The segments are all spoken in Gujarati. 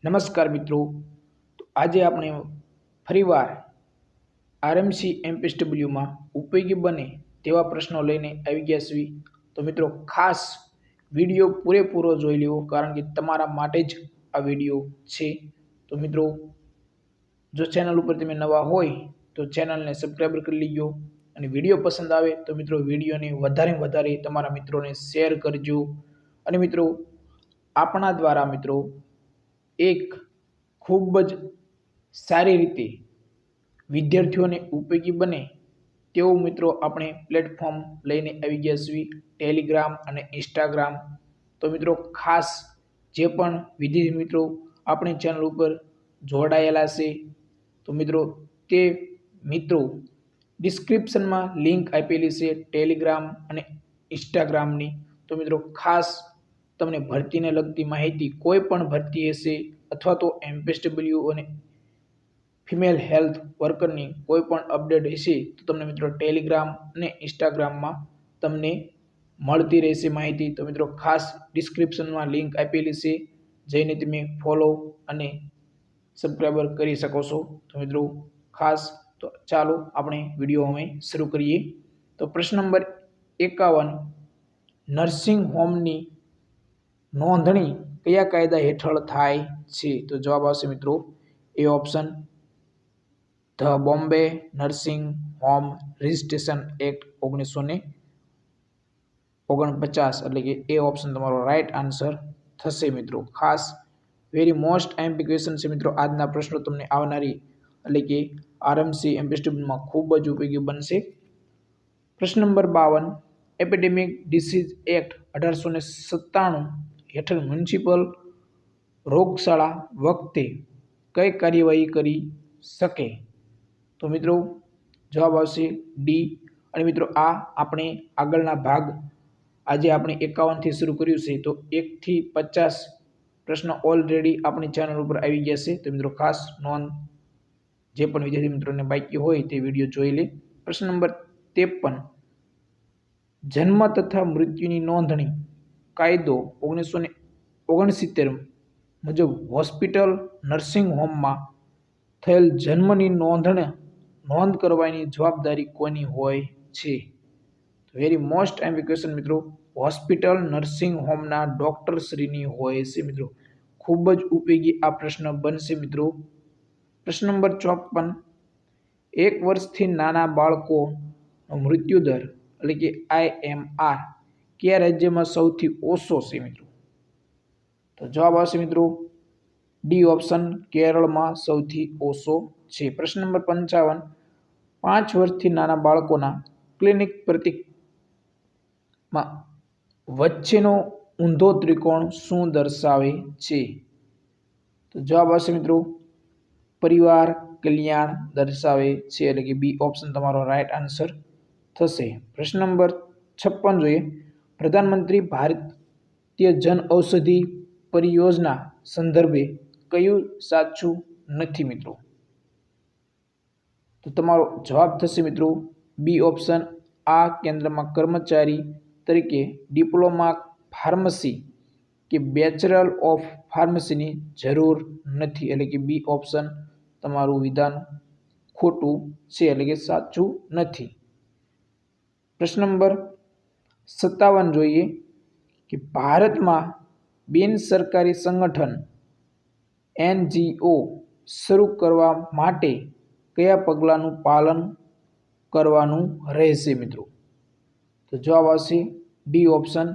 નમસ્કાર મિત્રો, તો આજે આપણે ફરીવાર આરએમસી એમપીએસડબલ્યુમાં ઉપયોગી બને તેવા પ્રશ્નો લઈને આવી ગયા છીએ. તો મિત્રો ખાસ વિડીયો પૂરેપૂરો જોઈ લેવો, કારણ કે તમારા માટે જ આ વિડીયો છે. તો મિત્રો જો ચેનલ ઉપર તમે નવા હોય તો ચેનલને સબસ્ક્રાઈબ કરી લેજો, અને વિડીયો પસંદ આવે તો મિત્રો વિડીયોને વધારે તમારા મિત્રોને શેર કરજો. અને મિત્રો આપણા દ્વારા મિત્રો એક ખૂબ જ સારી રીતે વિદ્યાર્થીઓને ઉપયોગી બને તેવું મિત્રો આપણે પ્લેટફોર્મ લઈને આવી ગયા છીએ, ટેલિગ્રામ અને ઇન્સ્ટાગ્રામ. તો મિત્રો ખાસ જે પણ વિદ્યાર્થી મિત્રો આપણી ચેનલ ઉપર જોડાયેલા છે તો મિત્રો તે મિત્રો ડિસ્ક્રિપ્શનમાં લિંક આપેલી છે ટેલિગ્રામ અને ઇન્સ્ટાગ્રામની. તો મિત્રો ખાસ તમને ભરતીને લગતી માહિતી, કોઈ પણ ભરતી હશે અથવા તો એમપીએસડબલ્યુ અને ફિમેલ હેલ્થ વર્કરની કોઈ પણ અપડેટ હશે તો તમને મિત્રો ટેલિગ્રામ અને ઇન્સ્ટાગ્રામમાં તમને મળતી રહેશે માહિતી. તો મિત્રો ખાસ ડિસ્ક્રિપ્શનમાં લિંક આપેલી છે, જઈને તમે ફોલો અને સબસ્ક્રાઈબર કરી શકો છો. તો મિત્રો ખાસ તો ચાલો આપણે વિડીયો અમે શરૂ કરીએ. તો પ્રશ્ન નંબર 51, નર્સિંગ હોમની નોંધણી કયા કાયદા હેઠળ થાય છે? તો જવાબ આવશે મિત્રો A option, the Bombay nursing home registration act 1949, એટલે કે એ ઓપ્શન તમારો રાઈટ આન્સર થશે. મિત્રો ખાસ વેરી મોસ્ટ એમપી ક્વેશ્ચન છે મિત્રો આજના પ્રશ્નો તમને આવનારી, એટલે કે આરએમસી એમપીએસડબલ્યુમાં ખૂબ જ ઉપયોગી બનશે. પ્રશ્ન નંબર 52, એપિડેમિક ડિસીઝ એક્ટ 1897 હેઠળ મ્યુનિસિપલ રોગચાળા વખતે કઈ કાર્યવાહી કરી શકે? તો મિત્રો જવાબ આવશે ડી. અને મિત્રો આ આપણે આગળના ભાગ આજે આપણે 51થી શરૂ કર્યું છે, તો 1 થી 50 પ્રશ્ન ઓલરેડી આપણી ચેનલ ઉપર આવી ગયા છે. તો મિત્રો ખાસ નોંધ, જે પણ વિદ્યાર્થી મિત્રોને બાકી હોય તે વિડીયો જોઈ લે. પ્રશ્ન નંબર 53, જન્મ તથા મૃત્યુની નોંધણી કાયદો 1969 મુજબ હોસ્પિટલ નર્સિંગ હોમમાં થયેલ જન્મની નોંધ કરવાની જવાબદારી કોની હોય છે? વેરી મોસ્ટ એમ્પી ક્વેશ્ચન મિત્રો હોસ્પિટલ નર્સિંગ હોમના ડોક્ટરશ્રીની હોય છે. મિત્રો ખૂબ જ ઉપયોગી આ પ્રશ્ન બનશે મિત્રો. પ્રશ્ન નંબર 54, 1 વર્ષથી નાના બાળકોનો મૃત્યુદર, એટલે કે IMR કયા રાજ્યમાં સૌથી ઓછો છે? મિત્રો તો જવાબ આવશે મિત્રો ડી ઓપ્શન, કેરળમાં સૌથી ઓછો છે. પ્રશ્ન નંબર 55, 5 વર્ષથી નાના બાળકોના ક્લિનિક પ્રતીકમાં વચ્ચેનો ઊંધો ત્રિકોણ શું દર્શાવે છે? તો જવાબ આવશે મિત્રો પરિવાર કલ્યાણ દર્શાવે છે, એટલે કે બી ઓપ્શન તમારો રાઈટ આન્સર થશે. પ્રશ્ન નંબર 56 જોઈએ, પ્રધાનમંત્રી ભારતીય જન ઔષધિ પરિયોજના સંદર્ભે કયું સાચું નથી? મિત્રો તો તમારો જવાબ થશે મિત્રો બી ઓપ્શન, આ કેન્દ્રમાં કર્મચારી તરીકે ડિપ્લોમા ફાર્મસી કે બેચલર ઓફ ફાર્મસીની જરૂર નથી, એટલે કે બી ઓપ્શન તમારું વિધાન ખોટું છે, એટલે કે સાચું નથી. પ્રશ્ન નંબર 57 જોઈએ કે ભારતમાં બિન સરકારી સંગઠન NGO શરૂ કરવા માટે કયા પગલાંનું પાલન કરવાનું રહેશે? મિત્રો તો જવાબ આવશે ડી ઓપ્શન,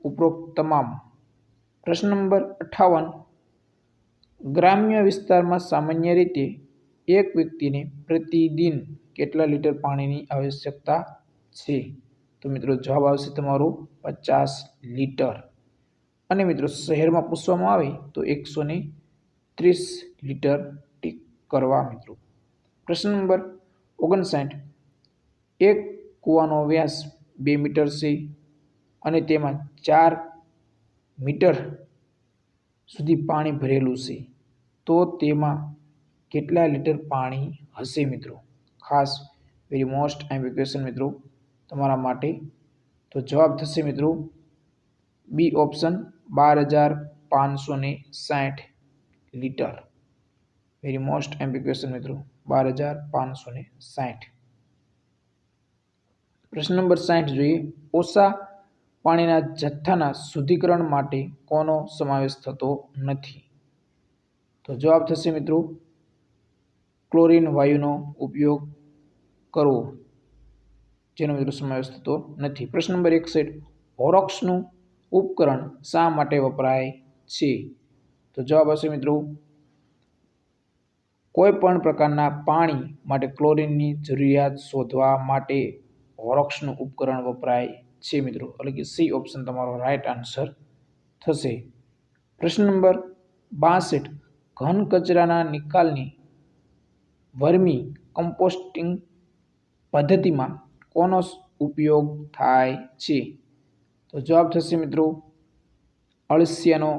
ઉપરોક્ત તમામ. પ્રશ્ન નંબર 58, ગ્રામ્ય વિસ્તારમાં સામાન્ય રીતે એક વ્યક્તિને પ્રતિદિન કેટલા લીટર પાણીની આવશ્યકતા છે? તો મિત્રો જવાબ આવશે તમારો 50 લીટર. અને મિત્રો શહેરમાં પૂછવામાં આવે તો 130 લીટર ટીક કરવા. મિત્રો પ્રશ્ન નંબર 59, એક કૂવાનો વ્યાસ 2 મીટર છે અને તેમાં 4 મીટર સુધી પાણી ભરેલું છે, તો તેમાં કેટલા લીટર પાણી હશે? મિત્રો ખાસ વેરી મોસ્ટ એમ્પી ક્વેશ્ચન મિત્રો તમારા માટે. તો જવાબ થશે મિત્રો બી ઓપ્શન, 12,560 લીટર. વેરી મોસ્ટ એમપી ક્વેશ્ચન મિત્રો. 12,560. પ્રશ્ન નંબર 60 જોઈએ. ઓછા પાણીના જથ્થાના શુદ્ધિકરણ માટે કોનો સમાવેશ થતો નથી? તો જવાબ થશે મિત્રો ક્લોરીન વાયુનો ઉપયોગ કરવો, જેનો મિત્રો સમાવેશ થતો નથી. પ્રશ્ન નંબર 61. હોરોક્સનું ઉપકરણ શા માટે વપરાય છે? તો જવાબ હશે મિત્રો કોઈ પણ પ્રકારના પાણી માટે ક્લોરીનની જરૂરિયાત શોધવા માટે હોરોક્સનું ઉપકરણ વપરાય છે મિત્રો. એટલે કે સી ઓપ્શન તમારો રાઈટ આન્સર થશે. પ્રશ્ન નંબર 62. ઘન કચરાના નિકાલની વર્મી કમ્પોસ્ટિંગ પદ્ધતિમાં કોનો ઉપયોગ થાય છે? તો જવાબ થશે મિત્રો અળસિયાનો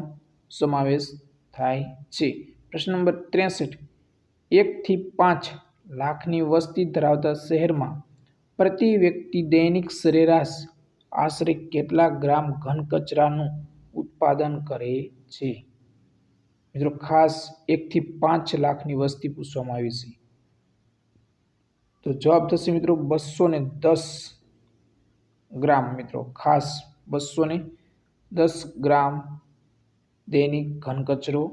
સમાવેશ થાય છે. પ્રશ્ન નંબર 63. 1 થી 5 લાખની વસ્તી ધરાવતા શહેરમાં પ્રતિ વ્યક્તિ દૈનિક સરેરાશ આશરે કેટલા ગ્રામ ઘન કચરાનું ઉત્પાદન કરે છે? મિત્રો ખાસ 1 થી 5 લાખની વસ્તી પૂછવામાં આવી છે. તો જવાબ થશે મિત્રો 210 ગ્રામ. મિત્રો ખાસ 210 ગ્રામ દૈનિક ઘન કચરો.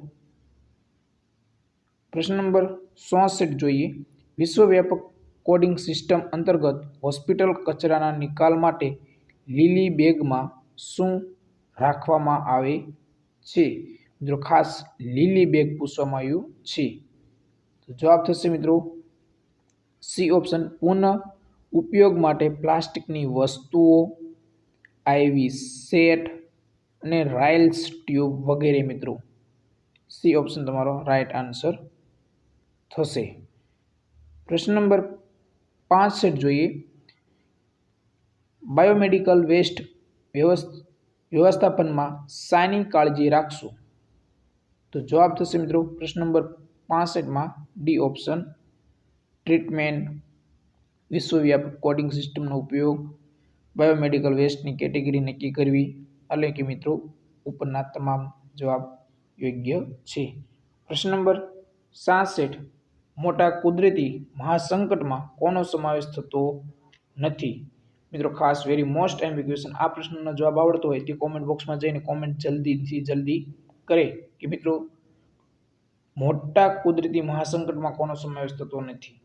પ્રશ્ન નંબર 64 જોઈએ. વિશ્વવ્યાપક કોડિંગ સિસ્ટમ અંતર્ગત હોસ્પિટલ કચરાના નિકાલ માટે લીલી બેગમાં શું રાખવામાં આવે છે? મિત્રો ખાસ લીલી બેગ પૂછવામાં આવ્યું છે. તો જવાબ થશે મિત્રો સી ઓપ્શન પુનઃ ઉપયોગ માટે પ્લાસ્ટિકની વસ્તુઓ, આઈવી સેટ અને રાઇલ્સ ટ્યુબ વગેરે મિત્રો. સી ઓપ્શન તમારો રાઈટ આન્સર થશે. પ્રશ્ન નંબર 65 જોઈએ. બાયોમેડિકલ વેસ્ટ વ્યવસ્થાપનમાં શાની કાળજી રાખશો? તો જવાબ થશે મિત્રો પ્રશ્ન નંબર 65માં ડી ઓપ્શન ટ્રીટમેન્ટ, વિશ્વવ્યાપક કોડિંગ સિસ્ટમનો ઉપયોગ, બાયોમેડિકલ વેસ્ટની કેટેગરી નક્કી કરવી. એટલે કે મિત્રો ઉપરના તમામ જવાબ યોગ્ય છે. પ્રશ્ન નંબર 66. મોટા કુદરતી મહાસંકટમાં કોનો સમાવેશ થતો નથી? મિત્રો ખાસ વેરી મોસ્ટ એમ્પી ક્વેશ્ચન. આ પ્રશ્નનો જવાબ આવડતો હોય તે કોમેન્ટ બોક્સમાં જઈને કોમેન્ટ જલ્દીથી જલ્દી કરે કે મિત્રો મોટા કુદરતી મહાસંકટમાં કોનો સમાવેશ થતો નથી?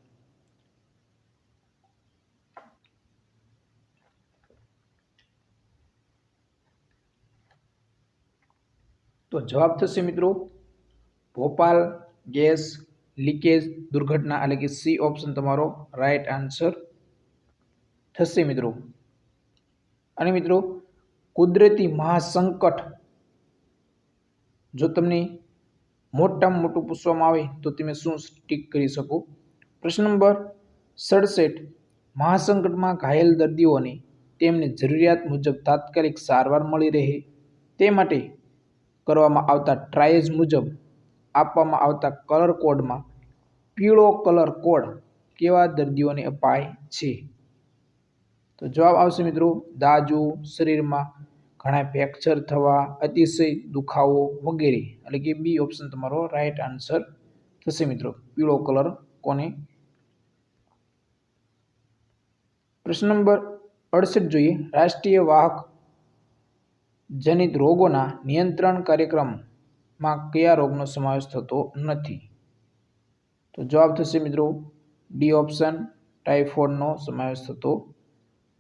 તો જવાબ થશે મિત્રો ભોપાલ ગેસ લીકેજ દુર્ઘટના. એટલે કે સી ઓપ્શન તમારો રાઈટ આન્સર થશે મિત્રો. અને મિત્રો કુદરતી મહાસંકટ જો તમને મોટામાં મોટું પૂછવામાં આવે તો તમે શું ટીક કરી શકો? પ્રશ્ન નંબર 67. મહાસંકટમાં ઘાયલ દર્દીઓને તેમને જરૂરિયાત મુજબ તાત્કાલિક સારવાર મળી રહે તે માટે કરવામાં આવતા ટ્રાયલ્સ મુજબ આપવામાં આવતા કલર કોડમાં પીળો કલર કોડ કેવા દર્દીઓને અપાય છે? તો જવાબ આવશે મિત્રો દાજુ, શરીરમાં ઘણા ફ્રેક્ચર થવા, અતિશય દુખાવો વગેરે. એટલે કે બી ઓપ્શન તમારો રાઈટ આન્સર થશે મિત્રો. પીળો કલર કોને? પ્રશ્ન નંબર 68 જોઈએ. રાષ્ટ્રીય વાહક જનિત રોગોના નિયંત્રણ કાર્યક્રમમાં કયા રોગનો સમાવેશ થતો નથી? તો જવાબ થશે મિત્રો ડી ઓપ્શન ટાઇફોઇડનો સમાવેશ થતો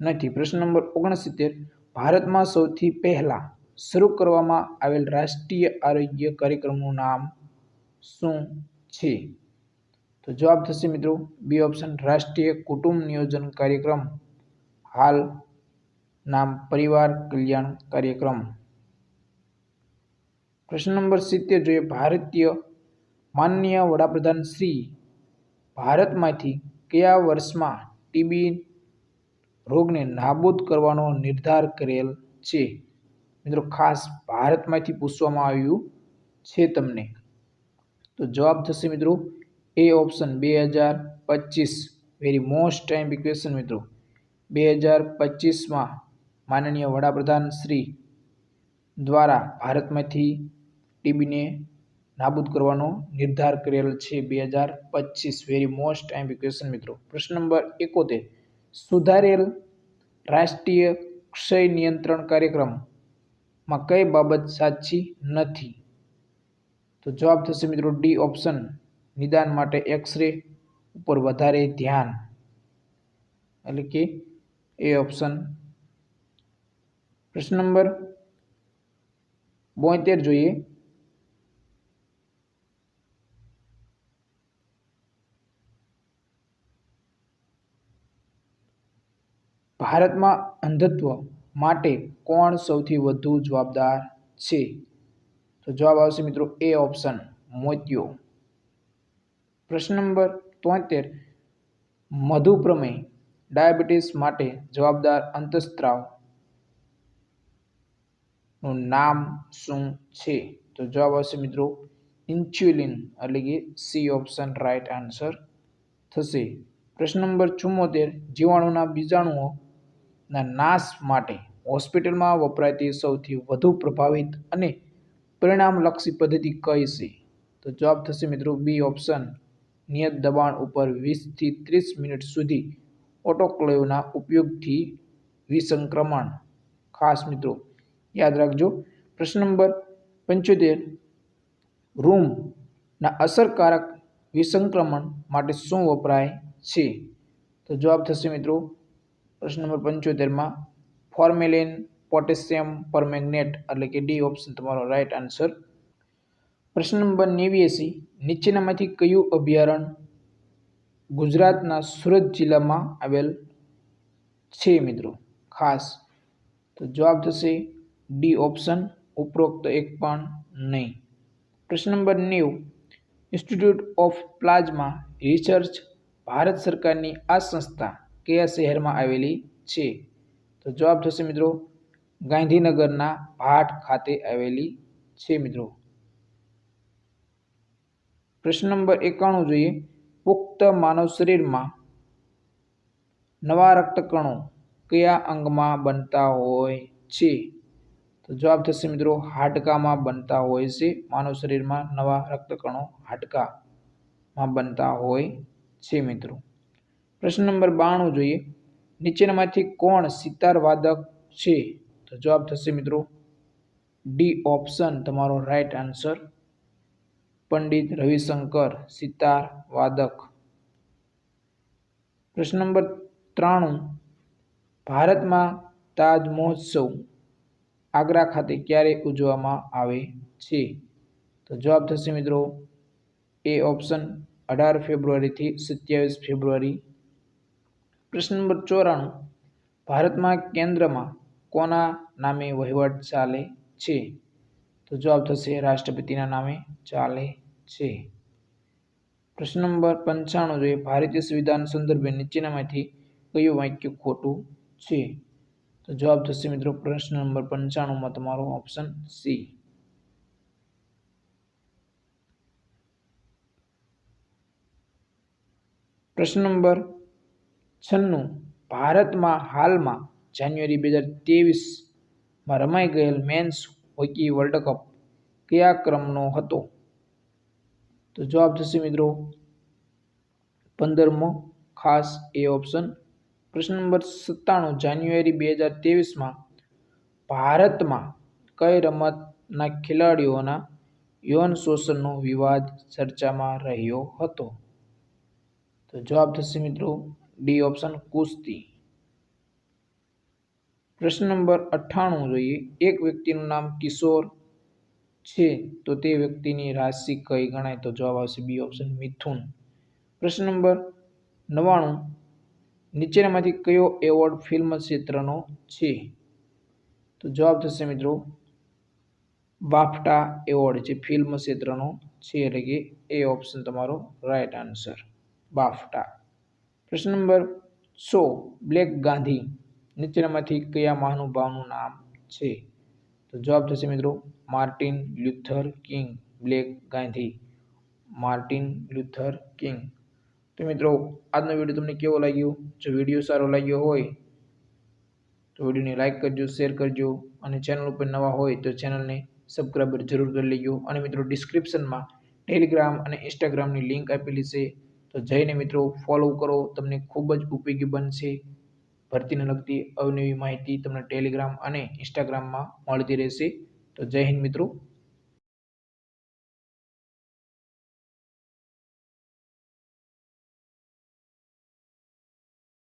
નથી. પ્રશ્ન નંબર 69. ભારતમાં સૌથી પહેલા શરૂ કરવામાં આવેલ રાષ્ટ્રીય આરોગ્ય કાર્યક્રમનું નામ શું છે? તો જવાબ થશે મિત્રો બી ઓપ્શન રાષ્ટ્રીય કુટુંબ નિયોજન કાર્યક્રમ. હાલ નામ પરિવાર કલ્યાણ કાર્યક્રમ. પ્રશ્ન નંબર 70 જોઈએ. ભારતીય માનનીય વડાપ્રધાન શ્રી ભારતમાંથી કયા વર્ષમાં ટીબી રોગને નાબૂદ કરવાનો નિર્ધાર કરેલ છે? મિત્રો ખાસ ભારતમાંથી પૂછવામાં આવ્યું છે તમને. તો જવાબ થશે મિત્રો A option 2025. Very most IMP question મિત્રો. 2025માં માનનીય વડાપ્રધાન શ્રી દ્વારા ભારતમાંથી ટીબીને નાબૂદ કરવાનો નિર્ધાર કરેલ છે 2025. વેરી મોસ્ટ આઈએમપી ક્વેશ્ચન મિત્રો. પ્રશ્ન નંબર 71, સુધારેલ રાષ્ટ્રીય ક્ષય નિયંત્રણ કાર્યક્રમમાં કઈ બાબત સાચી નથી? તો જવાબ થશે મિત્રો ડી ઓપ્શન, નિદાન માટે એક્સરે ઉપર વધારે ધ્યાન, એટલે કે એ ઓપ્શન. પ્રશ્ન નંબર 72 જોઈએ. ભારતમાં અંધત્વ માટે કોણ સૌથી વધુ જવાબદાર છે? તો જવાબ આવશે મિત્રો એ ઓપ્શન, મોતિયો. પ્રશ્ન નંબર 73, મધુપ્રમેહ ડાયાબિટીસ માટે જવાબદાર અંતઃસ્ત્રાવ નું નામ શું છે? તો જવાબ આવશે મિત્રો ઇન્સ્યુલિન, એટલે કે સી ઓપ્શન રાઈટ આન્સર થશે. પ્રશ્ન નંબર 74, જીવાણુના બીજાણુઓના નાશ માટે હોસ્પિટલમાં વપરાતી સૌથી વધુ પ્રભાવિત અને પરિણામલક્ષી પદ્ધતિ કઈ છે? તો જવાબ થશે મિત્રો બી ઓપ્શન, નિયત દબાણ ઉપર 20 થી 30 મિનિટ સુધી ઓટોક્લેવના ઉપયોગથી વિસંક્રમણ. ખાસ મિત્રો યાદ રાખજો. પ્રશ્ન નંબર 75, રૂમના અસરકારક વિસંક્રમણ માટે શું વપરાય છે? તો જવાબ થશે મિત્રો પ્રશ્ન નંબર 75માં ફોર્મેલિન પોટેશિયમ પરમેંગનેટ, એટલે કે ડી ઓપ્શન તમારો રાઈટ આન્સર. પ્રશ્ન નંબર 89, નીચેનામાંથી કયું અભયારણ્ય ગુજરાતના સુરત જિલ્લામાં આવેલ છે મિત્રો? ખાસ તો જવાબ થશે ડી ઓપ્શન, ઉપરોક્ત એક પણ નહીં. પ્રશ્ન number 90, institute of plasma research Bharat સરકારની આ સંસ્થા કયા શહેરમાં આવેલી છે? તો જવાબ થશે મિત્રો ગાંધીનગરના ભાટ ખાતે આવેલી છે મિત્રો. પ્રશ્ન નંબર 91 જોઈએ. પુખ્ત માનવ શરીરમાં નવા રક્તકણો કયા અંગમાં બનતા હોય છે? તો જવાબ થશે મિત્રો હાડકામાં બનતા હોય છે. માનવ શરીરમાં નવા રક્તકણો હાડકામાં બનતા હોય છે મિત્રો. પ્રશ્ન નંબર 92 જોઈએ. નીચેનામાંથી કોણ સિતાર વાદક છે? તો જવાબ થશે મિત્રો ડી ઓપ્શન તમારો રાઈટ આન્સર, પંડિત રવિશંકર સિતાર વાદક. પ્રશ્ન નંબર 93, ભારતમાં તાજ મહોત્સવ આગ્રા ખાતે ક્યારે ઉજવવામાં આવે છે? તો જવાબ થશે મિત્રો એ ઓપ્શન, 18 ફેબ્રુઆરીથી 27 ફેબ્રુઆરી. પ્રશ્ન નંબર 94, ભારતમાં કેન્દ્રમાં કોના નામે વહીવટ ચાલે છે? તો જવાબ થશે રાષ્ટ્રપતિના નામે ચાલે છે. પ્રશ્ન નંબર 95 જોઈએ. ભારતીય સંવિધાન સંદર્ભે નીચેનામાંથી કયું વાક્ય ખોટું છે? તો જવાબ થશે મિત્રો પ્રશ્ન નંબર 95માં તમારો ઓપ્શન સી. પ્રશ્ન નંબર 96, ભારતમાં હાલમાં જાન્યુઆરી 2023માં રમાઈ ગયેલ મેન્સ હોકી વર્લ્ડ કપ કયા ક્રમનો હતો? તો જવાબ થશે મિત્રો 15મો. ખાસ એ ઓપ્શન. પ્રશ્ન નંબર 97, જાન્યુઆરી 2023માં ભારતમાં કઈ રમતના ખેલાડીઓના યૌન શોષણનો વિવાદ ચર્ચામાં રહ્યો હતો? તો જવાબ થશે મિત્રો ડી ઓપ્શન, કુસ્તી. પ્રશ્ન નંબર 98 જોઈએ. એક વ્યક્તિનું નામ કિશોર છે તો તે વ્યક્તિની રાશિ કઈ ગણાય? તો જવાબ આવશે બી ઓપ્શન, મિથુન. પ્રશ્ન નંબર 99, નીચેનામાંથી કયો એવોર્ડ ફિલ્મ ક્ષેત્રનો છે? તો જવાબ થશે મિત્રો બાફટા એવોર્ડ જે ફિલ્મ ક્ષેત્રનો છે, એટલે કે એ ઓપ્શન તમારો રાઈટ આન્સર, બાફટા. પ્રશ્ન નંબર 100, બ્લેક ગાંધી નીચેનામાંથી કયા મહાનુભાવનું નામ છે? તો જવાબ થશે મિત્રો Martin Luther king. Black Gandhi Martin Luther king. તો મિત્રો આજનો વિડીયો તમને કેવો લાગ્યો? જો વિડીયો સારો લાગ્યો હોય તો વિડીયોને લાઇક કરજો, શેર કરજો, અને ચેનલ ઉપર નવા હોય તો ચેનલને સબસ્ક્રાઈબર જરૂર કરી લેજો અને મિત્રો ડિસ્ક્રિપ્શનમાં ટેલિગ્રામ અને ઇન્સ્ટાગ્રામની લિંક આપેલી છે તો જઈને મિત્રો ફોલો કરો, તમને ખૂબ જ ઉપયોગી બનશે. ભરતીને લગતી અવનવી માહિતી તમને ટેલિગ્રામ અને ઇન્સ્ટાગ્રામમાં મળતી રહેશે. તો જય હિન્દ મિત્રો.